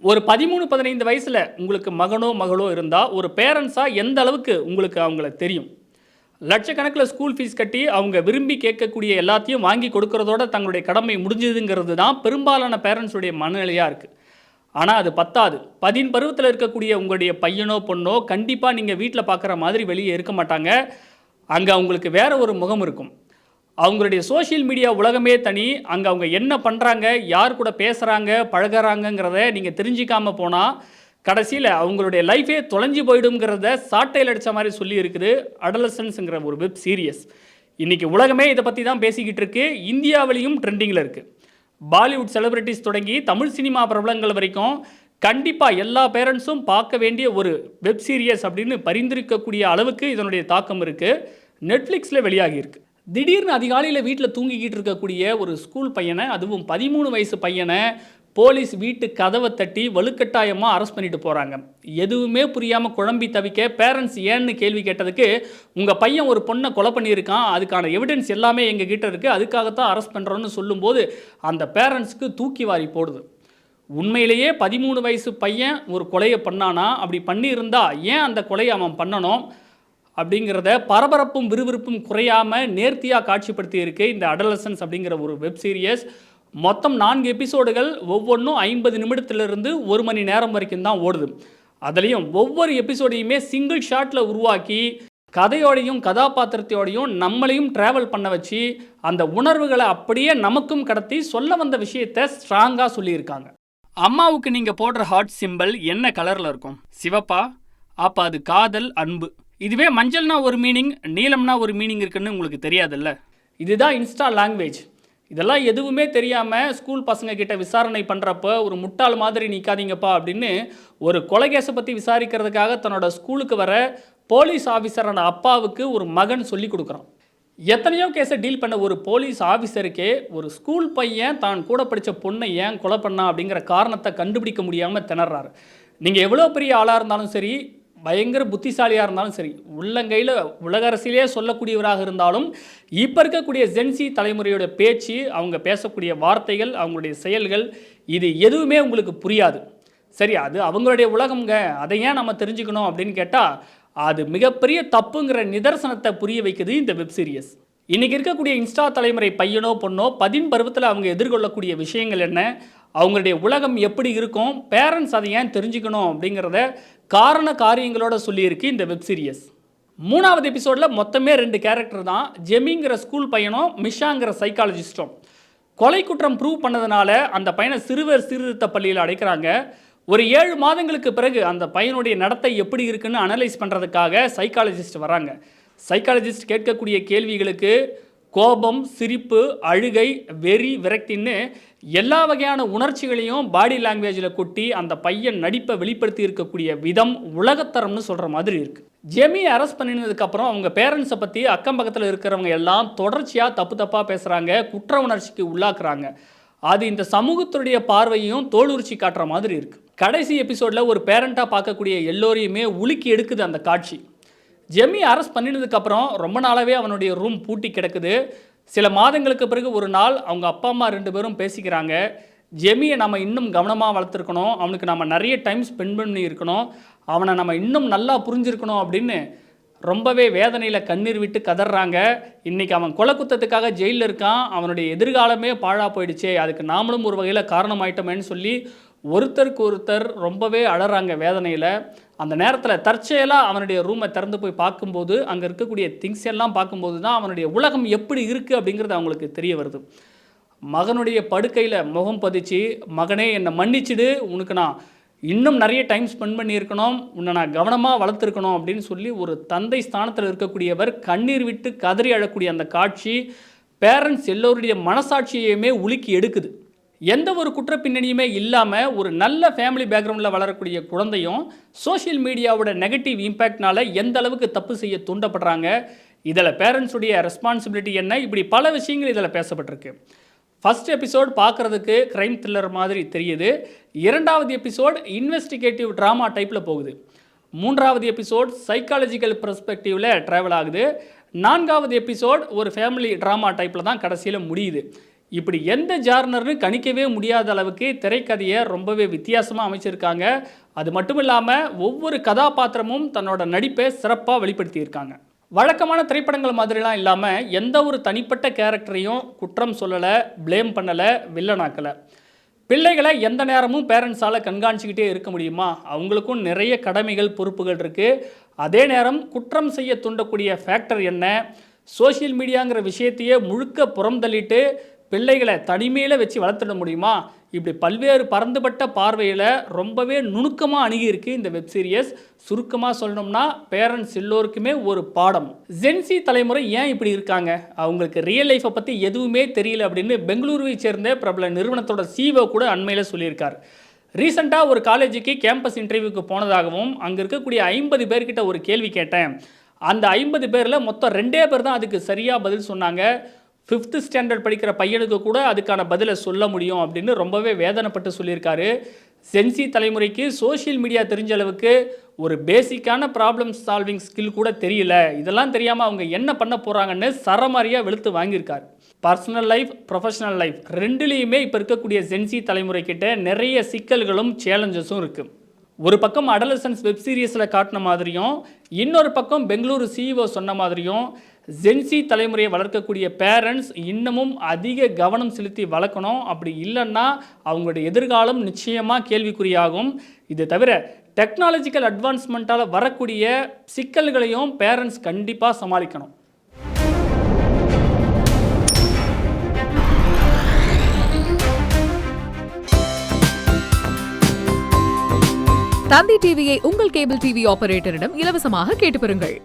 ஒரு 13, 15 வயசுல உங்களுக்கு மகனோ, மகளோ இருந்தா, ஒரு பேரண்ட்ஸா எந்த அளவுக்கு உங்களுக்கு அவங்கள தெரியும்? லட்சக்கணக்கில ஸ்கூல் ஃபீஸ் கட்டி, அவங்க விரும்பி கேட்கக்கூடிய எல்லாத்தையும் வாங்கி கொடுக்கிறதோட தங்களுடைய கடமை முடிஞ்சதுங்கிறது தான் பெரும்பாலான பேரண்ட்ஸுடைய மனநிலையா இருக்கு. ஆனா அது பத்தாது. 10 பருவத்தில இருக்கக்கூடிய உங்களுடைய பையனோ, பொண்ணோ கண்டிப்பா நீங்க வீட்ல பார்க்குற மாதிரி வெளிய இருக்க மாட்டாங்க. அங்க அவங்களுக்கு வேற ஒரு முகம் இருக்கும். அவங்களுடைய சோஷியல் மீடியா உலகமே தனி. அங்க அவங்க என்ன பண்றாங்க, யார் கூட பேசுறாங்க, பழகுறாங்கங்கிறத நீங்க தெரிஞ்சுக்காம போனா, கடைசியில அவங்களுடைய லைஃபே தொலைஞ்சு போயிடும்ங்கிறத சாட்டையில அடிச்ச மாரி சொல்லி இருக்குது அடலசன்ஸ்ங்கிற ஒரு வெப் சீரியஸ். இன்னைக்கு உலகமே இத பத்தி தான் பேசிக்கிட்டு இருக்கு. இந்தியாவிலயும் ட்ரெண்டிங்ல இருக்கு. பாலிவுட் செலிபிரிட்டீஸ் தொடங்கி தமிழ் சினிமா பிரபலங்கள் வரைக்கும் கண்டிப்பா எல்லா பேரண்ட்ஸும் பார்க்க வேண்டிய ஒரு வெப் சீரியஸ் அப்படின்னு பரிந்துரைக்கக்கூடிய அளவுக்கு இதனுடைய தாக்கம் இருக்கு. நெட்ஃப்ளிக்ஸ்ல வெளியாகி இருக்கு. திடீர்னு அதிகாலையில வீட்ல தூங்கிக்கிட்டு இருக்கக்கூடிய ஒரு ஸ்கூல் பையன, அதுவும் 13 வயசு பையன போலீஸ் வீட்டு கதவ தட்டி வலுக்கட்டாயமா அரெஸ்ட் பண்ணிட்டு போறாங்க. எதுவுமே புரியாம குழம்பி தவிக்க பேரண்ட்ஸ் ஏன்னு கேள்வி கேட்டதுக்கு, "உங்க பையன் ஒரு பொண்ண கொலை பண்ணியிருக்கான். அதுக்கான எவிடன்ஸ் எல்லாமே எங்க கிட்ட இருக்கு. அதுக்காக தான் அரெஸ்ட் பண்றோம்னு சொல்லும்போது, அந்த பேரண்ட்ஸ்க்கு தூக்கி வாரி போடுது. உண்மையிலேயே 13 வயசு பையன் ஒரு கொலைய பண்ணானா? அப்படி பண்ணியிருந்தா ஏன் அந்த கொலைய அவன் பண்ணணும்? அப்படிங்கிறத பரபரப்பும் விறுவிறுப்பும் குறையாம நேர்த்தியா காட்சிப்படுத்தி இருக்கு இந்த அடலசன்ஸ் அப்படிங்கிற ஒரு வெப் சீரியஸ். மொத்தம் 4 எபிசோடுகள், ஒவ்வொன்னும் 50 நிமிடத்திலிருந்து 1 மணி நேரம் வரைக்கும் தான் ஓடுது. அதுலயும் ஒவ்வொரு எபிசோடையுமே சிங்கிள் ஷாட்ல உருவாக்கி, கதையோடையும் கதாபாத்திரத்தோடையும் நம்மளையும் டிராவல் பண்ண வச்சு, அந்த உணர்வுகள அப்படியே நமக்கும் கடத்தி சொல்ல வந்த விஷயத்த ஸ்ட்ராங்கா சொல்லியிருக்காங்க. அம்மாவுக்கு நீங்க போடுற ஹார்ட் சிம்பல் என்ன கலர்ல இருக்கும்? சிவப்பா? அப்ப அது காதல், அன்பு. இதுவே மஞ்சள்னா ஒரு மீனிங், நீலம்னா ஒரு மீனிங் இருக்குன்னு உங்களுக்கு தெரியாதுல்ல? இதுதான் இன்ஸ்டா லாங்குவேஜ். இதெல்லாம் எதுவுமே தெரியாம ஸ்கூல் பசங்க கிட்ட விசாரணை பண்றப்ப, ஒரு முட்டாள் மாதிரி நிக்காதீங்கப்பா அப்படின்னு ஒரு கொலை கேஸ பத்தி விசாரிக்கிறதுக்காக தன்னோட ஸ்கூலுக்கு வர போலீஸ் ஆஃபீஸரான அப்பாவுக்கு ஒரு மகன் சொல்லிக் குடுக்குறான். எத்தனையோ கேஸை டீல் பண்ண ஒரு போலீஸ் ஆஃபீஸருக்கே ஒரு ஸ்கூல் பையன் தான் கூட படித்த பொண்ணை ஏன் கொலை பண்ணா அப்படிங்கிற காரணத்தை கண்டுபிடிக்க முடியாமல் திணறாரு. நீங்கள் எவ்வளோ பெரிய ஆளாக இருந்தாலும் சரி, பயங்கர புத்திசாலியாக இருந்தாலும் சரி, உள்ளங்கையில் உலக அரசியலே சொல்லக்கூடியவராக இருந்தாலும், இப்போ இருக்கக்கூடிய ஜென்சி தலைமுறையோட பேச்சு, அவங்க பேசக்கூடிய வார்த்தைகள், அவங்களுடைய செயல்கள், இது எதுவுமே உங்களுக்கு புரியாது. சரி, அது அவங்களுடைய உலகம்ங்க, அதை ஏன் நம்ம தெரிஞ்சுக்கணும் அப்படின்னு கேட்டால், அது மிகப்பெரிய தப்புங்கிற நிதர்சனத்தை புரிய வைக்குது இந்த வெப் சீரியஸ். இன்னைக்கு இருக்கக்கூடிய இன்ஸ்டா தலைமுறை பையனோ பொண்ணோ 10 பருவத்தில் அவங்க எதிர்கொள்ளக்கூடிய விஷயங்கள் என்ன, அவங்களுடைய உலகம் எப்படி இருக்கும், பேரண்ட்ஸ் அதை ஏன் தெரிஞ்சுக்கணும் அப்படிங்கிறத காரண காரியங்களோட சொல்லியிருக்கு இந்த வெப் சீரியஸ். 3வது எபிசோடில் மொத்தமே 2 கேரக்டர் தான். ஜெமிங்கிற ஸ்கூல் பையனும் மிஷாங்கிற சைக்காலஜிஸ்டும். கொலை குற்றம் ப்ரூவ் பண்ணதுனால அந்த பையனை சிறுவர் சீர்திருத்த பள்ளியில் அடைக்கிறாங்க. ஒரு 7 மாதங்களுக்கு பிறகு அந்த பையனுடைய நடத்தை எப்படி இருக்குன்னு அனலைஸ் பண்ணுறதுக்காக சைக்காலஜிஸ்ட் வராங்க. சைக்காலஜிஸ்ட் கேட்கக்கூடிய கேள்விகளுக்கு கோபம், சிரிப்பு, அழுகை, வெறி, விரக்தின்னு எல்லா வகையான உணர்ச்சிகளையும் பாடி லாங்குவேஜில் கொட்டி அந்த பையன் நடிப்பை வெளிப்படுத்தி இருக்கக்கூடிய விதம் உலகத்தரம்னு சொல்கிற மாதிரி இருக்குது. ஜெமியை அரெஸ்ட் பண்ணினதுக்கப்புறம் அவங்க பேரண்ட்ஸை பற்றி அக்கம் பக்கத்தில் இருக்கிறவங்க எல்லாம் தொடர்ச்சியாக தப்பாக பேசுகிறாங்க, குற்ற உணர்ச்சிக்கு உள்ளாக்குறாங்க. அது இந்த சமூகத்துடைய பார்வையும் தோலுரிச்சி காட்டுற மாதிரி இருக்குது. கடைசி எபிசோடில் ஒரு பேரண்ட்டாக பார்க்கக்கூடிய எல்லோரையுமே உலுக்கி எடுக்குது அந்த காட்சி. ஜெமி அரெஸ்ட் பண்ணினதுக்கப்புறம் ரொம்ப நாளாகவே அவனுடைய ரூம் பூட்டி கிடக்குது. சில மாதங்களுக்கு பிறகு ஒரு நாள் அவங்க அப்பா அம்மா 2 பேரும் பேசிக்கிறாங்க. ஜெமியை நம்ம இன்னும் கவனமாக வளர்த்துருக்கணும், அவனுக்கு நம்ம நிறைய டைம் ஸ்பெண்ட் பண்ணி இருக்கணும், அவனை நம்ம இன்னும் நல்லா புரிஞ்சிருக்கணும் அப்படின்னு ரொம்பவே வேதனையில் கண்ணீர் விட்டு கதறாங்க. இன்றைக்கி அவன் கொலை குற்றத்துக்காக ஜெயிலில் இருக்கான், அவனுடைய எதிர்காலமே பாழாக போயிடுச்சே, அதுக்கு நாமளும் ஒரு வகையில் காரணமாயிட்டோமேன்னு சொல்லி ஒருத்தருக்கு ஒருத்தர் ரொம்பவே அழறாங்க வேதனையில். அந்த நேரத்தில் தற்செயலாக அவனுடைய ரூமை திறந்து போய் பார்க்கும்போது, அங்கே இருக்கக்கூடிய திங்ஸ் எல்லாம் பார்க்கும்போது தான் அவனுடைய உலகம் எப்படி இருக்குது அப்படிங்கிறது அவங்களுக்கு தெரிய வருது. மகனுடைய படுக்கையில் முகம் பதிச்சு, மகனே என்னை மன்னிச்சிடு, உனக்கு நான் இன்னும் நிறைய டைம் ஸ்பெண்ட் பண்ணியிருக்கணும், உன்னை நான் கவனமாக வளர்த்துருக்கணும் அப்படின்னு சொல்லி ஒரு தந்தை ஸ்தானத்தில் இருக்கக்கூடியவர் கண்ணீர் விட்டு கதறி அழக்கூடிய அந்த காட்சி பேரண்ட்ஸ் எல்லோருடைய மனசாட்சியையுமே உலுக்கி எடுக்குது. எந்த ஒரு குற்ற பின்னணியுமே இல்லாமல் ஒரு நல்ல ஃபேமிலி பேக்ரவுண்டில் வளரக்கூடிய குழந்தையும் சோஷியல் மீடியாவோட நெகட்டிவ் இம்பேக்ட்னால எந்த அளவுக்கு தப்பு செய்ய தூண்டப்படுறாங்க, இதில் பேரண்ட்ஸுடைய ரெஸ்பான்சிபிலிட்டி என்ன, இப்படி பல விஷயங்கள் இதில் பேசப்பட்டிருக்கு. ஃபர்ஸ்ட் எபிசோட் பார்க்குறதுக்கு க்ரைம் த்ரில்லர் மாதிரி தெரியுது. 2வது எபிசோட் இன்வெஸ்டிகேட்டிவ் ட்ராமா டைப்பில் போகுது. 3வது எபிசோட் சைக்காலஜிக்கல் பெர்ஸ்பெக்டிவில் ட்ராவல் ஆகுது. 4வது எபிசோட் ஒரு ஃபேமிலி ட்ராமா டைப்பில் தான் கடைசியில் முடியுது. இப்படி எந்த ஜார்னர்னு கணிக்கவே முடியாத அளவுக்கு திரைக்கதையை ரொம்பவே வித்தியாசமாக அமைச்சிருக்காங்க. அது மட்டும் இல்லாமல் ஒவ்வொரு கதாபாத்திரமும் தன்னோட நடிப்பை சிறப்பாக வெளிப்படுத்தியிருக்காங்க. வழக்கமான திரைப்படங்கள் மாதிரிலாம் இல்லாமல் எந்த ஒரு தனிப்பட்ட கேரக்டரையும் குற்றம் சொல்லலை, ப்ளேம் பண்ணலை, வில்லனாக்கலை. பிள்ளைகளை எந்த நேரமும் பேரண்ட்ஸால் கண்காணிச்சிக்கிட்டே இருக்க முடியுமா? அவங்களுக்கும் நிறைய கடமைகள், பொறுப்புகள் இருக்குது. அதே நேரம் குற்றம் செய்ய தூண்டக்கூடிய ஃபேக்டர் என்ன? சோஷியல் மீடியாங்கிற விஷயத்தையே முழுக்க புறம் தள்ளிட்டு பிள்ளைகளை தனிமையில் வச்சு வளர்த்துட முடியுமா? இப்படி பல்வேறு பரந்துபட்ட பார்வையில் ரொம்பவே நுணுக்கமாக அணுகியிருக்கு இந்த வெப் சீரியஸ். சுருக்கமாக சொல்லணும்னா பேரண்ட்ஸ் எல்லோருக்குமே ஒரு பாடம். ஜென்சி தலைமுறை ஏன் இப்படி இருக்காங்க? அவங்களுக்கு ரியல் லைஃப்பை பற்றி எதுவுமே தெரியல அப்படின்னு பெங்களூருவை சேர்ந்த பிரபல நிறுவனத்தோட CEO கூட அண்மையில் சொல்லியிருக்கார். ரீசெண்டாக ஒரு காலேஜுக்கு கேம்பஸ் இன்டர்வியூக்கு போனதாகவும் அங்கே இருக்கக்கூடிய 50 பேர்கிட்ட ஒரு கேள்வி கேட்டேன். அந்த 50 பேரில் மொத்தம் 2 பேர் தான் அதுக்கு சரியாக பதில் சொன்னாங்க. 5th ஸ்டாண்டர்ட் படிக்கிற பையனுக்கு கூட அதுக்கான பதிலை சொல்ல முடியும் அப்படின்னு ரொம்பவே வேதனைப்பட்டு சொல்லியிருக்காரு. ஜென்சி தலைமுறைக்கு சோஷியல் மீடியா தெரிஞ்ச அளவுக்கு ஒரு பேசிக்கான ப்ராப்ளம் சால்விங் ஸ்கில் கூட தெரியல. இதெல்லாம் தெரியாமல் அவங்க என்ன பண்ண போகிறாங்கன்னு சரமாரியாக வெளுத்து வாங்கியிருக்காரு. பர்சனல் லைஃப், ப்ரொஃபஷனல் லைஃப் ரெண்டுலேயுமே இப்போ இருக்கக்கூடிய ஜென்சி தலைமுறைக்கிட்ட நிறைய சிக்கல்களும் சேலஞ்சஸும் இருக்குது. ஒரு பக்கம் அடலசன்ஸ் வெப் சீரிஸில் காட்டின மாதிரியும், இன்னொரு பக்கம் பெங்களூரு CEO சொன்ன மாதிரியும் ஜென்சி தலைமுறையை வளர்க்கக்கூடிய பேரண்ட்ஸ் இன்னமும் அதிக கவனம் செலுத்தி வளர்க்கணும். அப்படி இல்லைன்னா அவங்களுடைய எதிர்காலம் நிச்சயமாக கேள்விக்குறியாகும். இது தவிர டெக்னாலஜிக்கல் அட்வான்ஸ்மெண்ட்டால் வரக்கூடிய சிக்கல்களையும் பேரண்ட்ஸ் கண்டிப்பாக சமாளிக்கணும். தந்தி டிவியை உங்கள் கேபிள் டிவி ஆபரேட்டரிடம் இலவசமாக கேட்டு பெறுங்கள்.